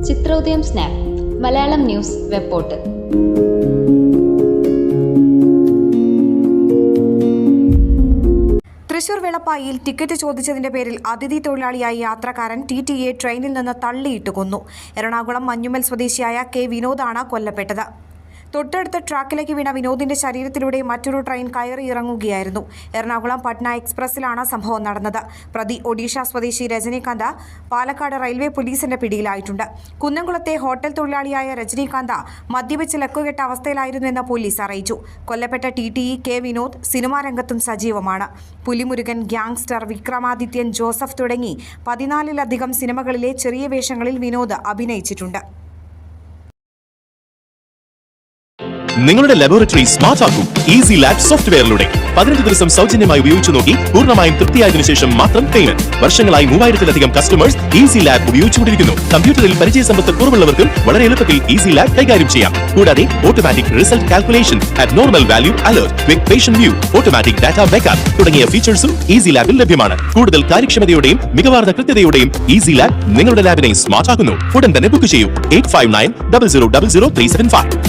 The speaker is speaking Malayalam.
Chithrodayam snap Malayalam news web portal. Thrissur വെളപ്പായിൽ ടിക്കറ്റ് ചോദിച്ചതിന്റെ പേരിൽ അതിഥി തൊഴിലാളിയായ യാത്രക്കാരൻ ടിടിയെ ട്രെയിനിൽ നിന്ന് തള്ളിയിട്ട് കൊന്നു. എറണാകുളം മഞ്ഞുമൽ സ്വദേശിയായ കെ വിനോദാണ് കൊല്ലപ്പെട്ടത്. തൊട്ടടുത്ത ട്രാക്കിലേക്ക് വീണ വിനോദിന്റെ ശരീരത്തിലൂടെ മറ്റൊരു ട്രെയിൻ കയറി ഇറങ്ങുകയായിരുന്നു. എറണാകുളം പട്ന എക്സ്പ്രസിലാണ് സംഭവം നടന്നത്. പ്രതി ഒഡീഷ സ്വദേശി രജനീകാന്ത് പാലക്കാട് റെയിൽവേ പോലീസിന്റെ പിടിയിലായിട്ടുണ്ട്. കുന്നംകുളത്തെ ഹോട്ടൽ തൊഴിലാളിയായ രജനീകാന്ത് മദ്യപിച്ച് ലക്കുകെട്ട അവസ്ഥയിലായിരുന്നുവെന്ന് പോലീസ് അറിയിച്ചു. കൊല്ലപ്പെട്ട ടിടി കെ വിനോദ് സിനിമാ രംഗത്തും സജീവമാണ്. പുലിമുരുകൻ, ഗ്യാങ്സ്റ്റർ, വിക്രമാദിത്യൻ, ജോസഫ് തുടങ്ങി 14ലധികം സിനിമകളിലെ ചെറിയ വേഷങ്ങളിൽ വിനോദ് അഭിനയിച്ചിട്ടുണ്ട്. നിങ്ങളുടെ ലബോറട്ടറി സ്മാർട്ട് ആക്കും ഈസി ലാബ് സോഫ്റ്റ്വെയറിലൂടെ. 15 ദിവസം സൗജന്യമായി ഉപയോഗിച്ചു നോക്കി പൂർണ്ണമായും തൃപ്തിയായതിനു ശേഷം മാത്രം പേയ്മെന്റ്. വർഷങ്ങളായി 3000-ലധികം കസ്റ്റമേഴ്സ് ഈസി ലാബ് ഉപയോഗിച്ചുകൊണ്ടിരിക്കുന്നു. കമ്പ്യൂട്ടറിൽ പരിചയസമ്പത്ത് കുറവുള്ളവർക്കും വളരെ എളുപ്പത്തിൽ ഈസി ലാബ് കൈകാര്യം ചെയ്യാം. കൂടാതെ automatic result calculation, abnormal value alert, quick patient view, automatic data backup തുടങ്ങിയ ഫീച്ചേഴ്സും ഈസി ലാബിൽ ലഭ്യമാണ്. കൂടുതൽ കാര്യക്ഷമതയോടെയും മികവാർന്ന കൃത്യതയോടെയും ഈസി ലാബ് നിങ്ങളുടെ ലാബിനെ സ്മാർട്ട് ആക്കുന്നു. ഉടൻ തന്നെ ബുക്ക് ചെയ്യൂ. 85900375.